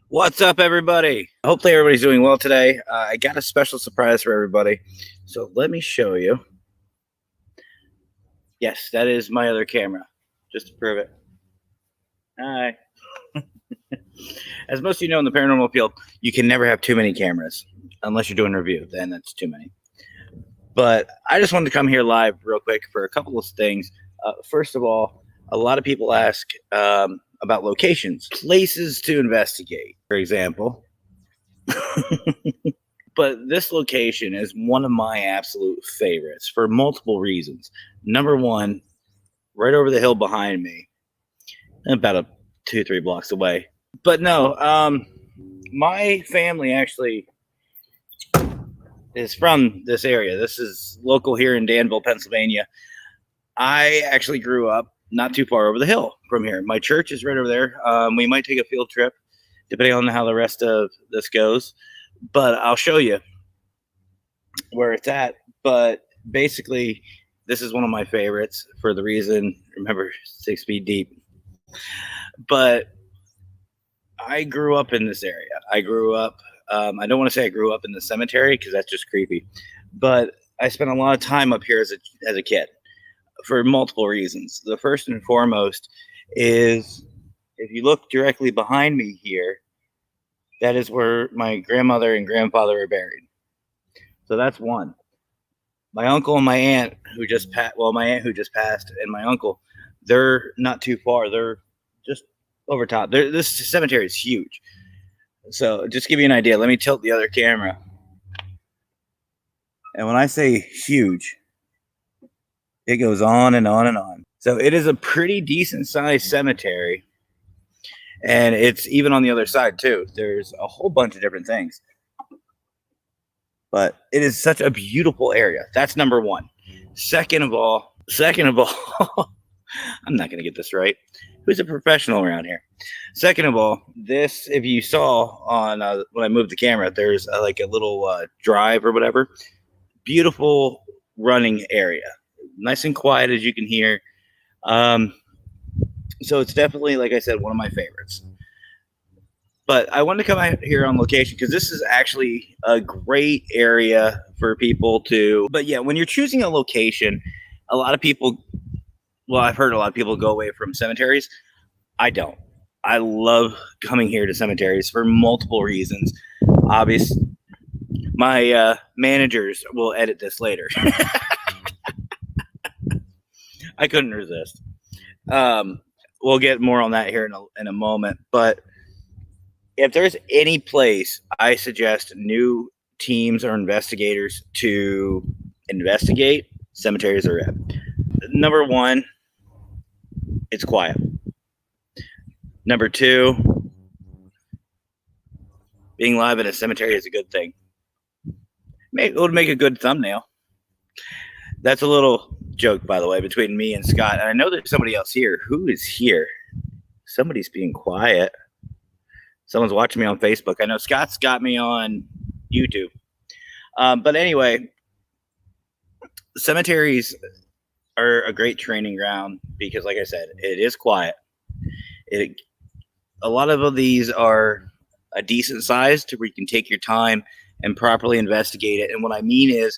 What's up, everybody? Hopefully, everybody's doing well today. I got a special surprise for everybody. So, let me show you. Yes, that is my other camera, just to prove it. Hi. As most of you know, in the paranormal field, you can never have too many cameras unless you're doing a review. Then that's too many. But I just wanted to come here live real quick for a couple of things. First of all, a lot of people ask about locations, places to investigate, for example. But this location is one of my absolute favorites for multiple reasons. Number one, right over the hill behind me, about 2-3 blocks away. But no, my family actually is from this area. This is local here in Danville, Pennsylvania. I actually grew up not too far over the hill from here. My church is right over there. We might take a field trip, depending on how the rest of this goes. But I'll show you where it's at. But basically, this is one of my favorites for the reason, remember, 6 feet deep. But I grew up in this area. I grew up, I don't want to say I grew up in the cemetery because that's just creepy. But I spent a lot of time up here as a kid for multiple reasons. The first and foremost is if you look directly behind me here, that is where my grandmother and grandfather are buried. So that's one. My uncle and my aunt who just passed, my aunt who just passed and my uncle, they're not too far. They're just over top. This cemetery is huge. So just to give you an idea, let me tilt the other camera. And when I say huge, it goes on and on and on. So it is a pretty decent sized cemetery. And it's even on the other side too. There's a whole bunch of different things. But it is such a beautiful area. That's number one. Second of all, I'm not going to get this right. Who's a professional around here? Second of all, this, if you saw on when I moved the camera, there's like a little drive or whatever. Beautiful running area. Nice and quiet, as you can hear. So it's definitely, like I said, one of my favorites. But I wanted to come out here on location because this is actually a great area for people to. But yeah, when you're choosing a location, a lot of people, I've heard a lot of people go away from cemeteries. I don't. I love coming here to cemeteries for multiple reasons. Obviously, my managers will edit this later. I couldn't resist. We'll get more on that here in a moment. But if there's any place I suggest new teams or investigators to investigate, cemeteries are it. Number one, it's quiet. Number two, being live in a cemetery is a good thing. It would make a good thumbnail. That's a little joke, by the way, between me and Scott. And I know there's somebody else here. Who is here? Somebody's being quiet. Someone's watching me on Facebook. I know Scott's got me on YouTube. But anyway, cemeteries are a great training ground because, like I said, it is quiet. A lot of these are a decent size to where you can take your time and properly investigate it. And what I mean is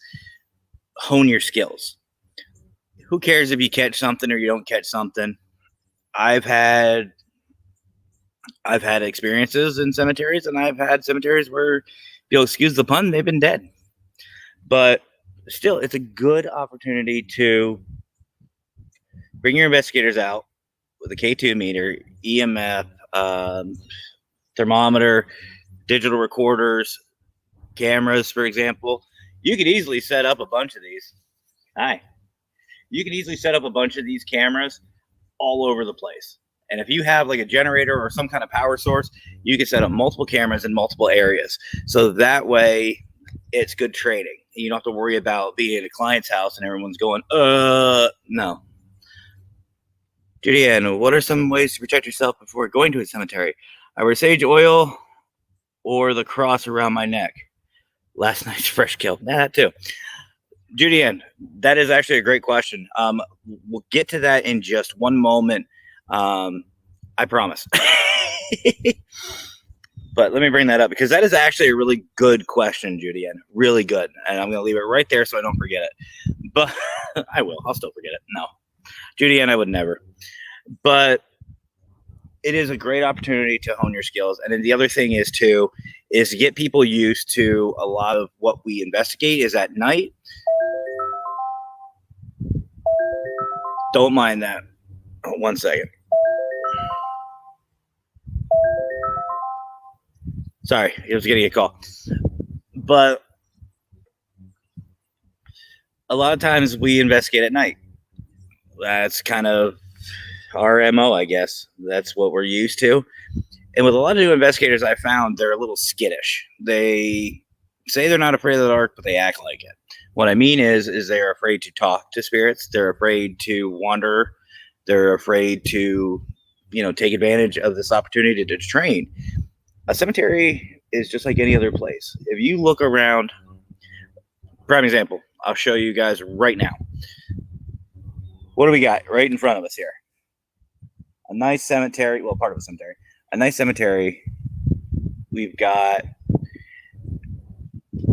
hone your skills. Who cares if you catch something or you don't catch something? I've had experiences in cemeteries, and I've had cemeteries where, if you'll excuse the pun, they've been dead. But still, it's a good opportunity to bring your investigators out with a K2 meter, EMF, thermometer, digital recorders, cameras, for example. You could easily set up a bunch of these. You can easily set up a bunch of these cameras all over the place. And if you have like a generator or some kind of power source, you can set up multiple cameras in multiple areas. So that way it's good training. You don't have to worry about being at a client's house and everyone's going, no. Judy Ann, what are some ways to protect yourself before going to a cemetery? I wear sage oil or the cross around my neck. Last night's fresh kill. That too. Judy Ann, that is actually a great question. We'll get to that in just one moment. I promise. But let me bring that up because that is actually a really good question, Judy, and really good. And I'm going to leave it right there so I don't forget it. But I will. I'll still forget it. No, Judy, and I would never. But it is a great opportunity to hone your skills. And then the other thing is to get people used to a lot of what we investigate is at night. Don't mind that. 1 second. Sorry, I was getting a call. But a lot of times we investigate at night. That's kind of our MO, I guess. That's what we're used to. And with a lot of new investigators I found, they're a little skittish. They say they're not afraid of the dark, but they act like it. What I mean is they're afraid to talk to spirits. They're afraid to wander. They're afraid to, take advantage of this opportunity to train. A cemetery is just like any other place. If you look around, prime example, I'll show you guys right now. What do we got right in front of us here? A nice cemetery. Well, part of a cemetery. A nice cemetery. We've got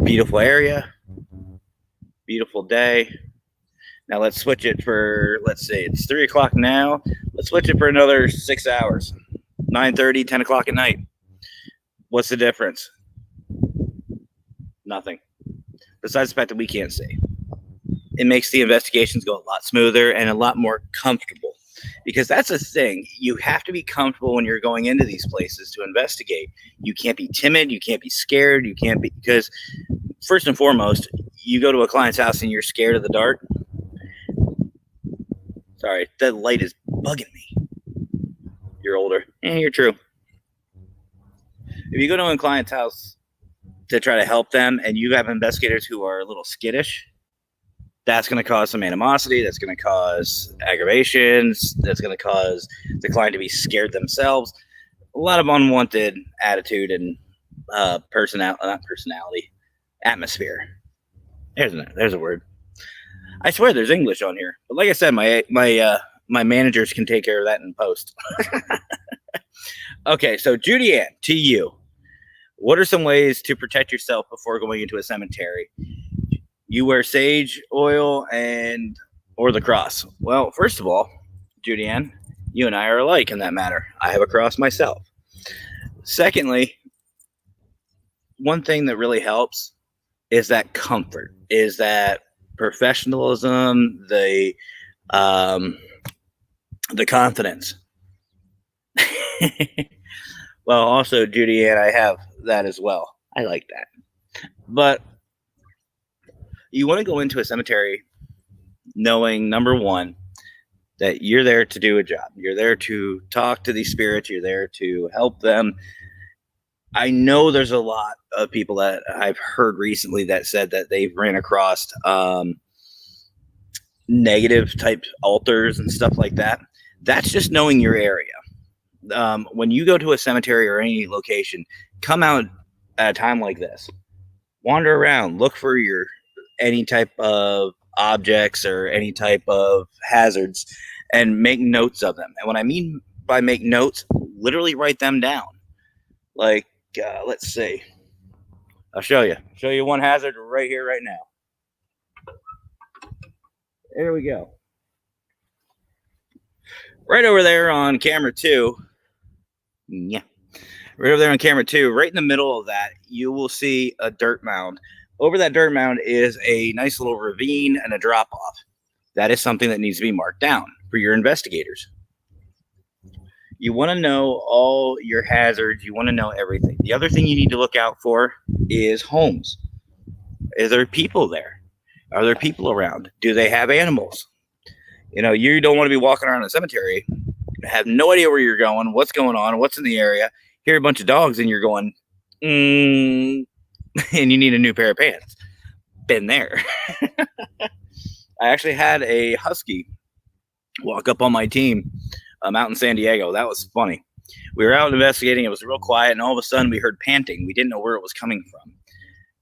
beautiful area, beautiful day. Now let's switch it for, let's say it's 3 o'clock now. Let's switch it for another 6 hours. 9:30, 10 o'clock at night. What's the difference? Nothing. Besides the fact that we can't see. It makes the investigations go a lot smoother and a lot more comfortable. Because that's the thing. You have to be comfortable when you're going into these places to investigate. You can't be timid. You can't be scared. You can't be, because first and foremost, you go to a client's house and you're scared of the dark. Sorry, that light is bugging me. You're older. You're true. If you go to a client's house to try to help them and you have investigators who are a little skittish, that's going to cause some animosity. That's going to cause aggravations. That's going to cause the client to be scared themselves. A lot of unwanted attitude and atmosphere. There's a word. I swear there's English on here. But like I said, my managers can take care of that in post. Okay, so Judy Ann, to you. What are some ways to protect yourself before going into a cemetery? You wear sage oil or the cross. Well, first of all, Judy Ann, you and I are alike in that matter. I have a cross myself. Secondly, one thing that really helps is that comfort, is that professionalism, the confidence. Well, also, Judy Ann, I have that as well. I like that. But you want to go into a cemetery knowing, number one, that you're there to do a job. You're there to talk to these spirits. You're there to help them. I know there's a lot of people that I've heard recently that said that they've ran across negative type altars and stuff like that. That's just knowing your area. When you go to a cemetery or any location, come out at a time like this. Wander around, look for any type of objects or any type of hazards and make notes of them. And what I mean by make notes, literally write them down. Like, let's see. I'll show you one hazard right here, right now. There we go. Right over there on camera 2. Yeah. Right over there on camera 2, right in the middle of that, you will see a dirt mound. Over that dirt mound is a nice little ravine and a drop off. That is something that needs to be marked down for your investigators. You want to know all your hazards. You want to know everything. The other thing you need to look out for is homes. Is there people there? Are there people around? Do they have animals? You don't want to be walking around a cemetery, have no idea where you're going, what's going on, what's in the area, hear a bunch of dogs, and you're going, and you need a new pair of pants. Been there. I actually had a husky walk up on my team out in San Diego. That was funny. We were out investigating. It was real quiet, and all of a sudden we heard panting. We didn't know where it was coming from.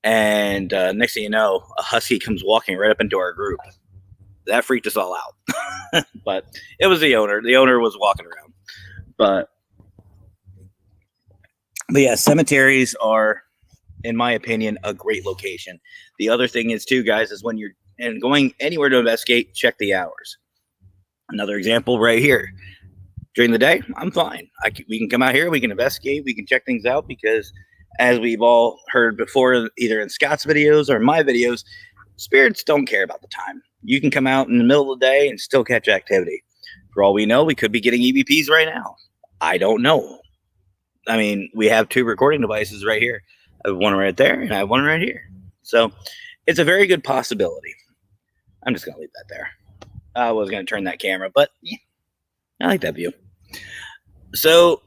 And next thing you know, a husky comes walking right up into our group. That freaked us all out. But it was the owner. The owner was walking around. But But yeah, cemeteries are, in my opinion, a great location. The other thing is too, guys, is when you're going anywhere to investigate, check the hours. Another example right here. During the day, I'm fine. We can come out here, we can investigate, we can check things out, because as we've all heard before, either in Scott's videos or my videos, spirits don't care about the time. You can come out in the middle of the day and still catch activity. For all we know, we could be getting EVPs right now. I don't know. I mean, we have 2 recording devices right here. I have one right there and I have one right here. So it's a very good possibility. I'm just going to leave that there. I was going to turn that camera, but yeah, I like that view. So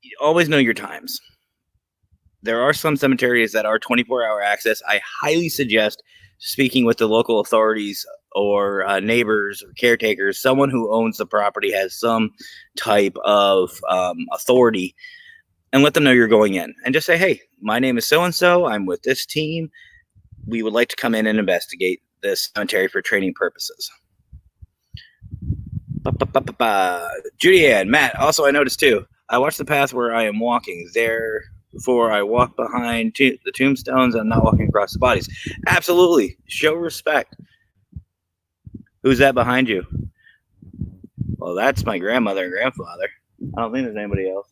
you always know your times. There are some cemeteries that are 24-hour access. I highly suggest speaking with the local authorities or neighbors or caretakers, someone who owns the property, has some type of authority, and let them know you're going in. And just say, hey, my name is so-and-so. I'm with this team. We would like to come in and investigate this cemetery for training purposes. Judy Ann, Matt, also I noticed too, I watch the path where I am walking. Therefore, I walk behind the tombstones. I'm not walking across the bodies. Absolutely. Show respect. Who's that behind you? Well, that's my grandmother and grandfather. I don't think there's anybody else.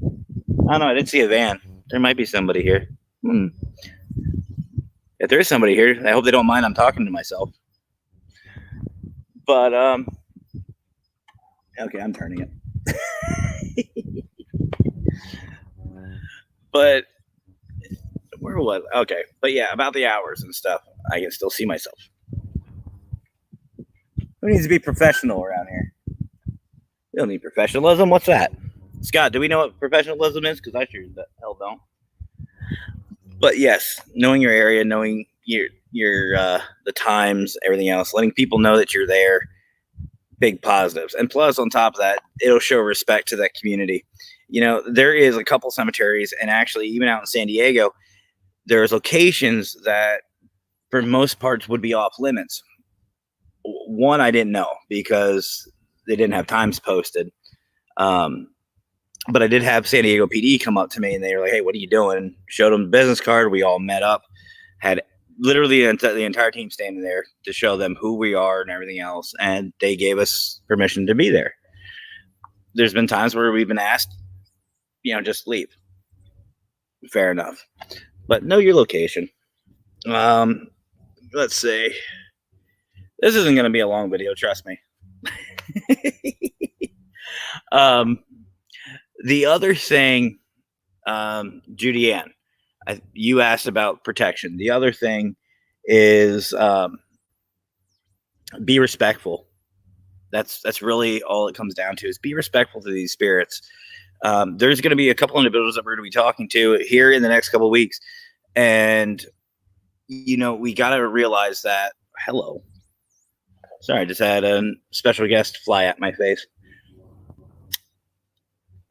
I don't know. I didn't see a van. There might be somebody here. If there is somebody here, I hope they don't mind I'm talking to myself. But, okay, I'm turning it. But where was I? Okay, but yeah, about the hours and stuff, I can still see myself. Who needs to be professional around here? We don't need professionalism. What's that? Scott, do we know what professionalism is? Because I sure the hell don't. But yes, knowing your area, knowing your the times, everything else, letting people know that you're there, big positives. And plus, on top of that, it'll show respect to that community. You know, there is a couple cemeteries, and actually even out in San Diego, there's locations that for most parts would be off limits. One I didn't know because they didn't have times posted. But I did have San Diego PD come up to me and they were like, hey, what are you doing? Showed them the business card. We all met up, had literally the entire team standing there to show them who we are and everything else. And they gave us permission to be there. There's been times where we've been asked, just leave. Fair enough. But know your location. Let's see. This isn't going to be a long video, trust me. The other thing, Judy Ann, you asked about protection. The other thing is be respectful. That's really all it comes down to, is be respectful to these spirits. There's going to be a couple individuals that we're going to be talking to here in the next couple of weeks. And, we got to realize that, hello. Sorry, I just had a special guest fly at my face.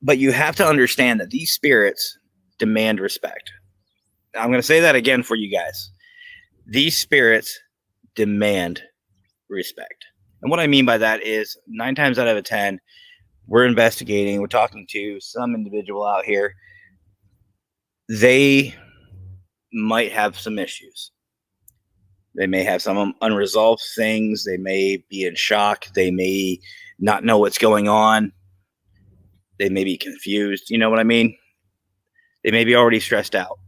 But you have to understand that these spirits demand respect. I'm going to say that again for you guys. These spirits demand respect. And what I mean by that is 9 times out of 10, we're investigating, we're talking to some individual out here. They might have some issues. They may have some unresolved things. They may be in shock. They may not know what's going on. They may be confused. You know what I mean? They may be already stressed out.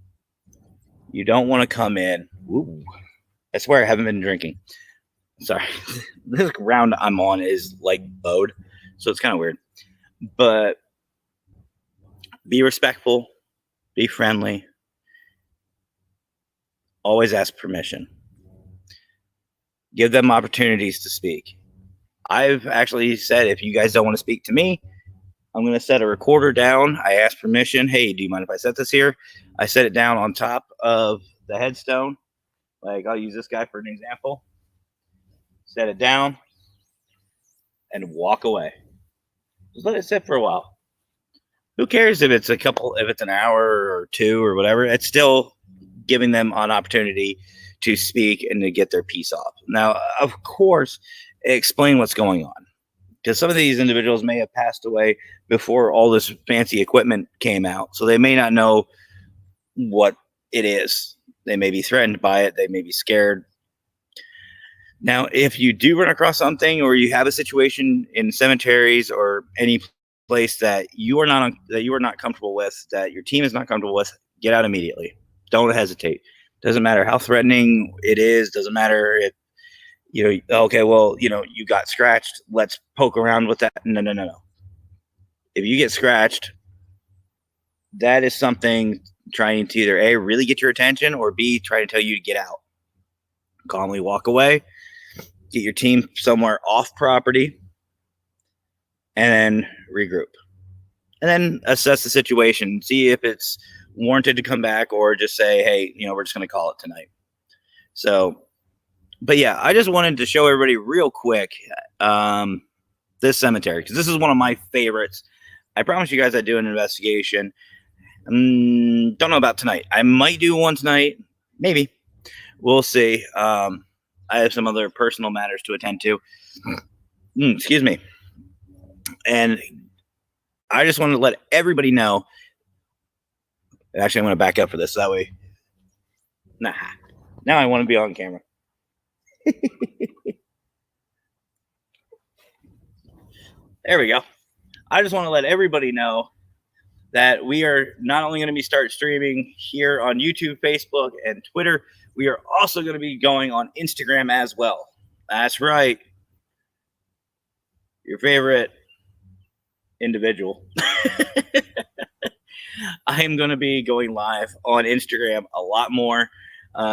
You don't want to come in. Ooh, I swear I haven't been drinking. Sorry. This round I'm on is like bowed, so it's kind of weird. But be respectful. Be friendly. Always ask permission. Give them opportunities to speak. I've actually said, if you guys don't want to speak to me, I'm going to set a recorder down. I ask permission. Hey, do you mind if I set this here? I set it down on top of the headstone. Like, I'll use this guy for an example. Set it down and walk away. Just let it sit for a while. Who cares if it's an hour or 2 or whatever? It's still giving them an opportunity to speak and to get their piece off. Now, of course, explain what's going on. because some of these individuals may have passed away before all this fancy equipment came out. So they may not know what it is. They may be threatened by it. They may be scared. Now, if you do run across something, or you have a situation in cemeteries or any place that you are not comfortable with, that your team is not comfortable with, get out immediately. Don't hesitate. Doesn't matter how threatening it is. Doesn't matter if okay, well, you got scratched. Let's poke around with that. No. If you get scratched, that is something trying to either A, really get your attention, or B, try to tell you to get out. Calmly walk away. Get your team somewhere off property, and then regroup. And then assess the situation. See if it's warranted to come back, or just say, hey, we're just going to call it tonight. So, but yeah, I just wanted to show everybody real quick this cemetery, because this is one of my favorites. I promise you guys I do an investigation. Don't know about tonight. I might do one tonight. Maybe. We'll see. I have some other personal matters to attend to. Excuse me. And I just wanted to let everybody know. Actually, I'm going to back up for this. So that way. Nah. Now I want to be on camera. There we go. I just want to let everybody know that we are not only going to start streaming here on YouTube, Facebook, and Twitter, we are also going to be going on Instagram as well. That's right. Your favorite individual. I am going to be going live on Instagram a lot more.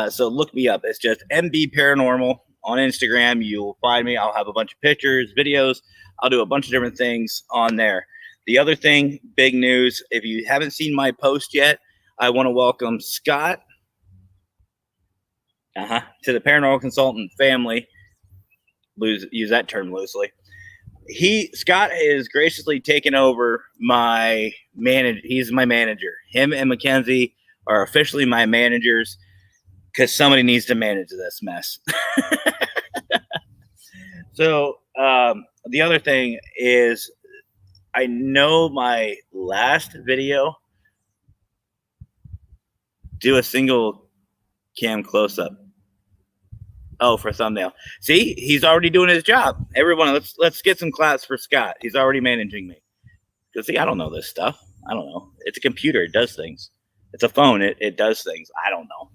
So look me up. It's just MB Paranormal on Instagram. You'll find me. I'll have a bunch of pictures, videos. I'll do a bunch of different things on there. The other thing, big news, if you haven't seen my post yet, I want to welcome Scott to the Paranormal Consultant family. Use that term loosely. Scott is graciously taken over my manager. He's my manager. Him and Mackenzie are officially my managers, because somebody needs to manage this mess. So the other thing is, I know my last video, do a single cam close-up. Oh, for thumbnail. See, he's already doing his job. Everyone, let's get some claps for Scott. He's already managing me. Because see, I don't know this stuff. I don't know. It's a computer. It does things. It's a phone. It does things. I don't know.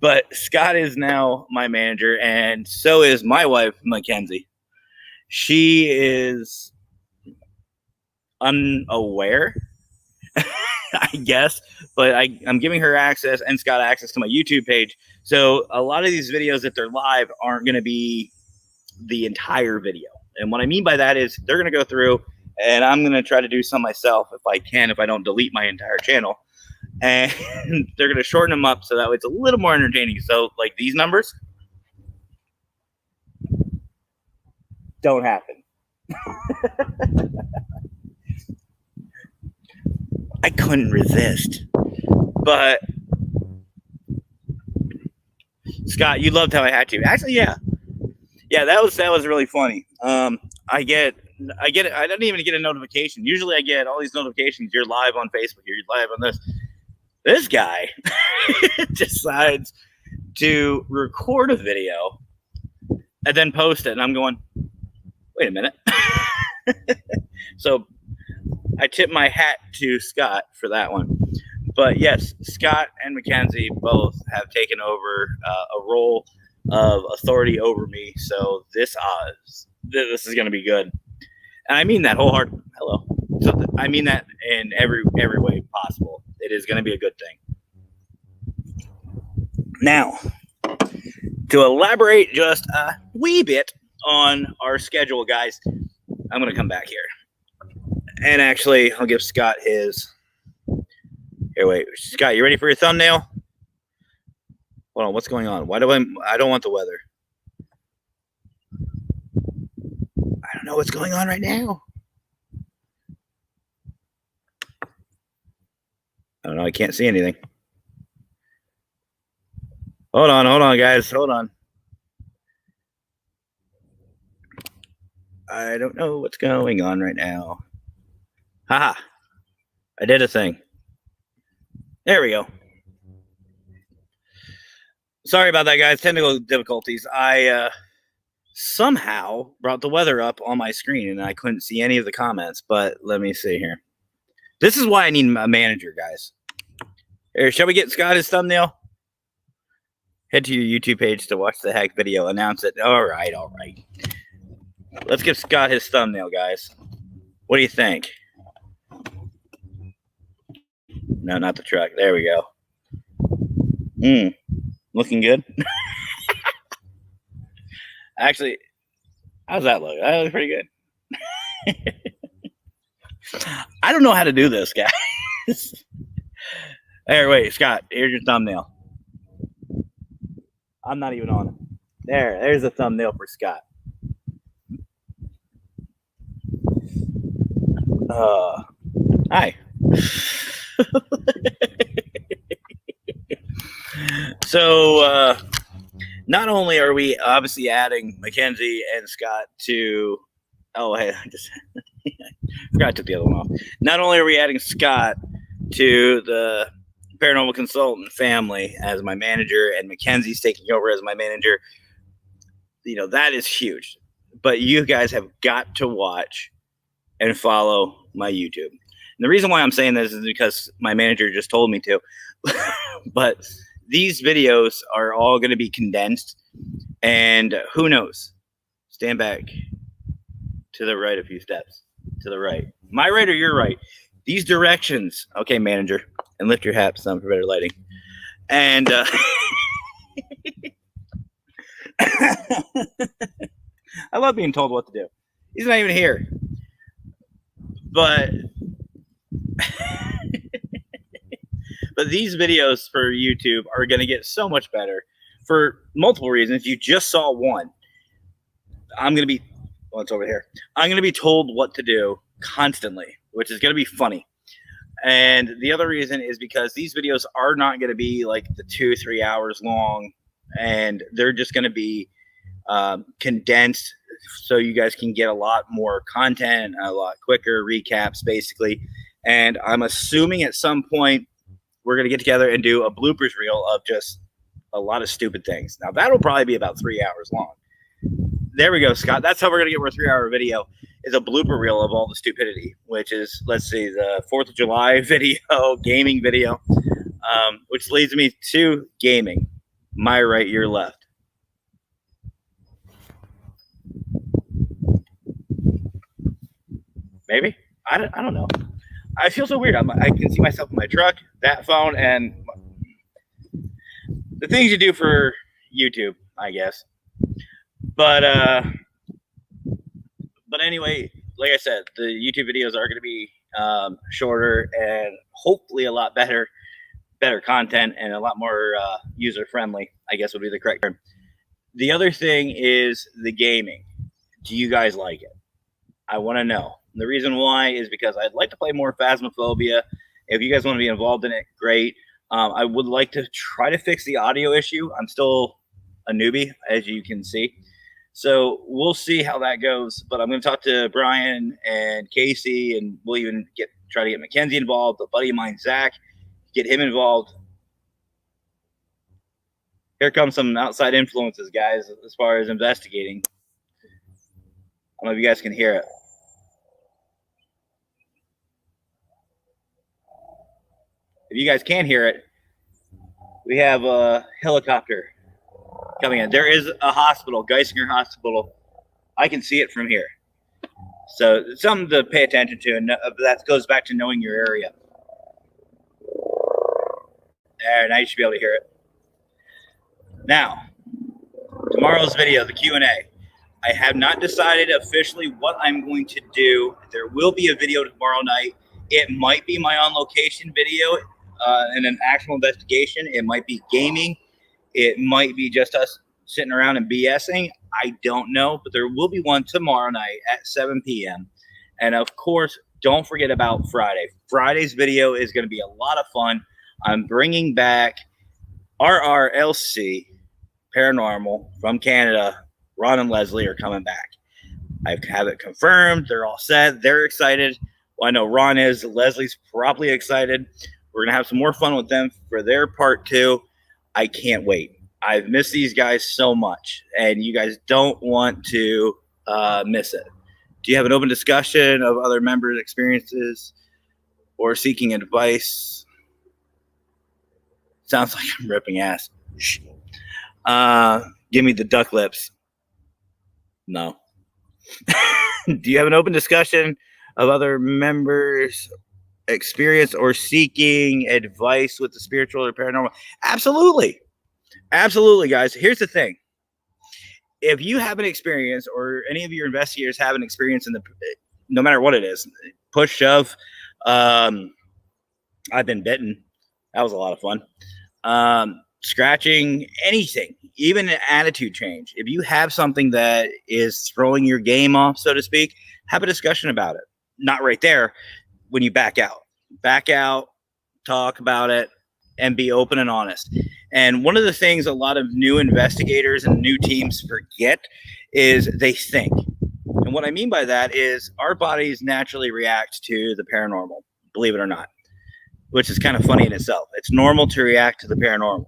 But Scott is now my manager, and so is my wife, Mackenzie. She is unaware, I guess, but I'm giving her access, and Scott access to my YouTube page. So a lot of these videos, if they're live, aren't going to be the entire video. And what I mean by that is they're going to go through, and I'm going to try to do some myself if I can, if I don't delete my entire channel. And they're going to shorten them up so that way it's a little more entertaining. So like these numbers don't happen. I couldn't resist. But Scott, you loved how I had you. Actually, yeah. Yeah, that was really funny. I didn't even get a notification. Usually I get all these notifications. You're live on Facebook. You're live on this. This guy decides to record a video and then post it. And I'm going, wait a minute. So I tip my hat to Scott for that one. But yes, Scott and Mackenzie both have taken over a role of authority over me. So this is going to be good. And I mean that wholeheartedly. Hello. So I mean that in every way possible. It is going to be a good thing. Now, to elaborate just a wee bit on our schedule, guys, I'm going to come back here. And actually, I'll give Scott his... Here, wait. Scott, you ready for your thumbnail? Hold on, what's going on? Why do I don't want the weather. I don't know what's going on right now. I don't know. I can't see anything. Hold on, guys. Hold on. I don't know what's going on right now. Haha. I did a thing. There we go. Sorry about that, guys. Technical difficulties. I somehow brought the weather up on my screen and I couldn't see any of the comments, but let me see here. This is why I need a manager, guys. Here, shall we get Scott his thumbnail? Head to your YouTube page to watch the hack video. Announce it. All right. Let's give Scott his thumbnail, guys. What do you think? No, not the truck. There we go. Looking good. Actually, how's that look? That looks pretty good. I don't know how to do this, guys. Here, wait, Scott, here's your thumbnail. I'm not even on it. There's a thumbnail for Scott. Hi. So, not only are we obviously adding Mackenzie and Scott to, I forgot to take the other one off. Not only are we adding Scott to the Paranormal Consultant family as my manager, and Mackenzie's taking over as my manager, that is huge. But you guys have got to watch and follow my YouTube. And the reason why I'm saying this is because my manager just told me to. But these videos are all going to be condensed, and who knows? Stand back to the right a few steps. To the right. My right or your right? These directions. Okay, manager. And lift your hat, son, for better lighting. And I love being told what to do. He's not even here. But but these videos for YouTube are going to get so much better for multiple reasons. You just saw one. I'm going to be, it's over here. I'm going to be told what to do constantly, which is going to be funny. And the other reason is because these videos are not going to be like the 2-3 hours long, and they're just going to be condensed so you guys can get a lot more content, a lot quicker recaps, basically. And I'm assuming at some point we're going to get together and do a bloopers reel of just a lot of stupid things. Now, that'll probably be about 3 hours long. There we go, Scott. That's how we're going to get our 3-hour video, is a blooper reel of all the stupidity, which is, let's see, the 4th of July video, gaming video, which leads me to gaming. My right, your left. Maybe? I don't know. I feel so weird. I can see myself in my truck, that phone, and the things you do for YouTube, I guess. But anyway, like I said, the YouTube videos are going to be shorter and hopefully a lot better content and a lot more user friendly, I guess would be the correct term. The other thing is the gaming. Do you guys like it? I want to know. And the reason why is because I'd like to play more Phasmophobia. If you guys want to be involved in it, great. I would like to try to fix the audio issue. I'm still a newbie, as you can see. So we'll see how that goes. But I'm going to talk to Brian and Casey, and we'll even try to get Mackenzie involved. A buddy of mine, Zach, get him involved. Here comes some outside influences, guys, as far as investigating. I don't know if you guys can hear it. If you guys can't hear it, we have a helicopter coming in. There is a hospital, Geisinger Hospital. I can see it from here. So it's something to pay attention to, and that goes back to knowing your area. There, now you should be able to hear it. Now, tomorrow's video, the Q&A. I have not decided officially what I'm going to do. There will be a video tomorrow night. It might be my on-location video and an actual investigation. It might be gaming. It might be just us sitting around and BSing. I don't know, but there will be one tomorrow night at 7 p.m. And of course, don't forget about Friday. Friday's video is going to be a lot of fun. I'm bringing back RRLC Paranormal from Canada. Ron and Leslie are coming back. I have it confirmed. They're all set. They're excited. Well, I know Ron is. Leslie's probably excited. We're going to have some more fun with them for their part 2. I can't wait. I've missed these guys so much, and you guys don't want to miss it. Do you have an open discussion of other members' experiences or seeking advice? Sounds like I'm ripping ass. Give me the duck lips. No. Do you have an open discussion of other members' experience or seeking advice with the spiritual or paranormal? Absolutely. Absolutely, guys. Here's the thing. If you have an experience, or any of your investigators have an experience no matter what it is, push, shove, I've been bitten. That was a lot of fun. Scratching, anything, even an attitude change. If you have something that is throwing your game off, so to speak, have a discussion about it. Not right there. When you back out, talk about it, and be open and honest. And one of the things a lot of new investigators and new teams forget is they think. And what I mean by that is our bodies naturally react to the paranormal, believe it or not, which is kind of funny in itself. It's normal to react to the paranormal.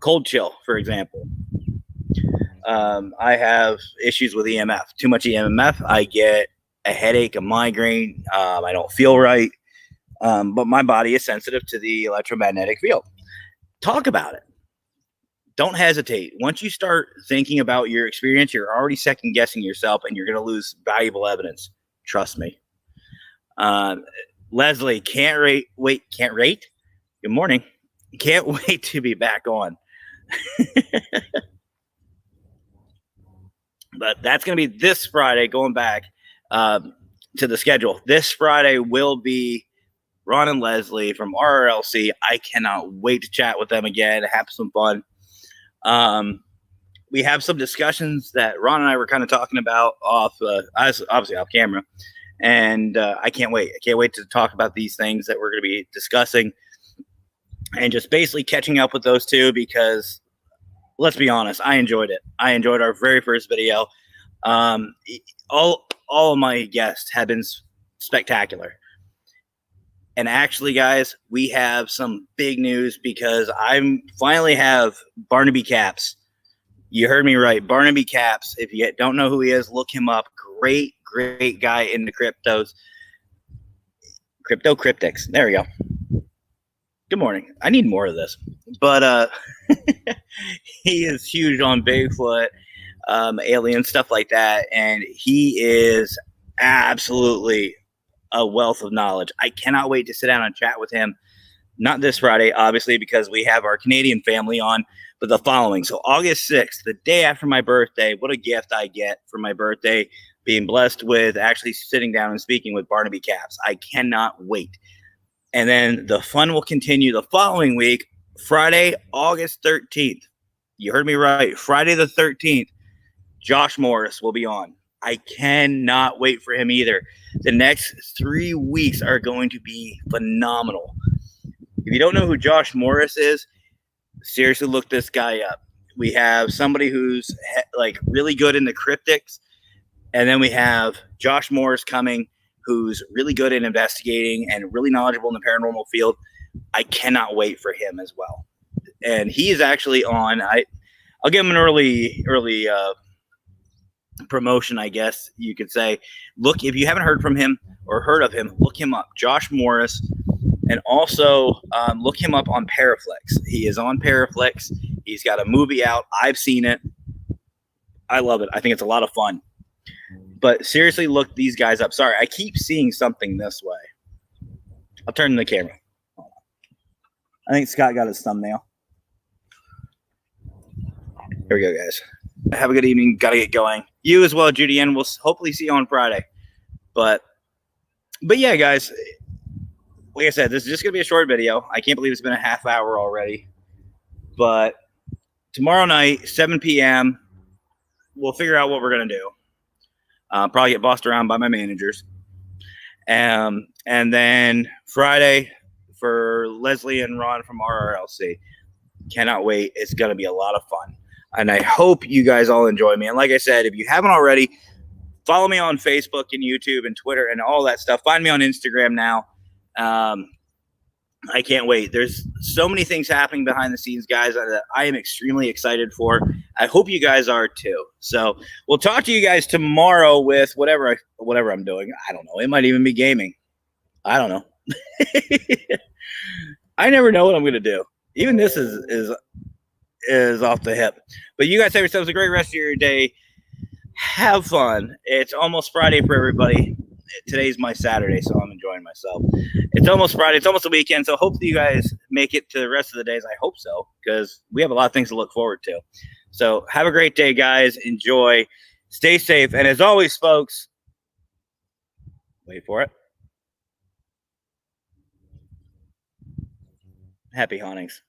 Cold chill, for example. I have issues with EMF. Too much EMF, I get a headache, a migraine. I don't feel right. But my body is sensitive to the electromagnetic field. Talk about it. Don't hesitate. Once you start thinking about your experience, you're already second guessing yourself, and you're going to lose valuable evidence. Trust me. Leslie, can't wait. Good morning. Can't wait to be back on. But that's going to be this Friday, going back to the schedule. This Friday will be Ron and Leslie from RRLC. I cannot wait to chat with them again, have some fun. We have some discussions that Ron and I were kind of talking about obviously off camera. And I can't wait. I can't wait to talk about these things that we're going to be discussing, and just basically catching up with those two, because let's be honest, I enjoyed it. I enjoyed our very first video. All of my guests have been spectacular. And actually, guys, we have some big news, because I finally have Barnaby Caps. You heard me right. Barnaby Caps. If you don't know who he is, look him up. Great guy in the cryptos. Cryptics. There we go. Good morning. I need more of this. But he is huge on Bigfoot, alien, stuff like that. And he is absolutely a wealth of knowledge. I cannot wait to sit down and chat with him. Not this Friday, obviously, because we have our Canadian family on, but the following. So August 6th, the day after my birthday. What a gift I get for my birthday, being blessed with actually sitting down and speaking with Barnaby Caps. I cannot wait. And then the fun will continue the following week, Friday, August 13th. You heard me right. Friday the 13th, Josh Morris will be on. I cannot wait for him either. The next 3 weeks are going to be phenomenal. If you don't know who Josh Morris is, seriously look this guy up. We have somebody who's like really good in the cryptics, and then we have Josh Morris coming, who's really good at investigating and really knowledgeable in the paranormal field. I cannot wait for him as well. And he is actually on. I'll give him an early promotion, I guess you could say. Look, if you haven't heard from him or heard of him, look him up, Josh Morris. And also look him up on Paraflex. He is on Paraflex. He's got a movie out. I've seen it. I love it. I think it's a lot of fun. But seriously, look these guys up. Sorry, I keep seeing something this way. I'll turn the camera. I think Scott got his thumbnail. Here we go, guys. Have a good evening. Got to get going. You as well, Judy Ann. We'll hopefully see you on Friday. But yeah, guys. Like I said, this is just going to be a short video. I can't believe it's been a half hour already. But tomorrow night, 7 p.m., we'll figure out what we're going to do. Probably get bossed around by my managers. And then Friday for Leslie and Ron from RRLC. Cannot wait. It's going to be a lot of fun. And I hope you guys all enjoy me. And like I said, if you haven't already, follow me on Facebook and YouTube and Twitter and all that stuff. Find me on Instagram now. I can't wait. There's so many things happening behind the scenes, guys, that I am extremely excited for. I hope you guys are too. So we'll talk to you guys tomorrow with whatever I'm doing. I don't know. It might even be gaming. I don't know. I never know what I'm going to do. Even this is off the hip. But you guys have yourselves a great rest of your day. Have fun. It's almost Friday for everybody. Today's my Saturday, so I'm enjoying myself. It's almost Friday. It's almost the weekend, so hopefully you guys make it to the rest of the days. I hope so, because we have a lot of things to look forward to. So have a great day, guys. Enjoy. Stay safe. And as always, folks, wait for it. Happy hauntings.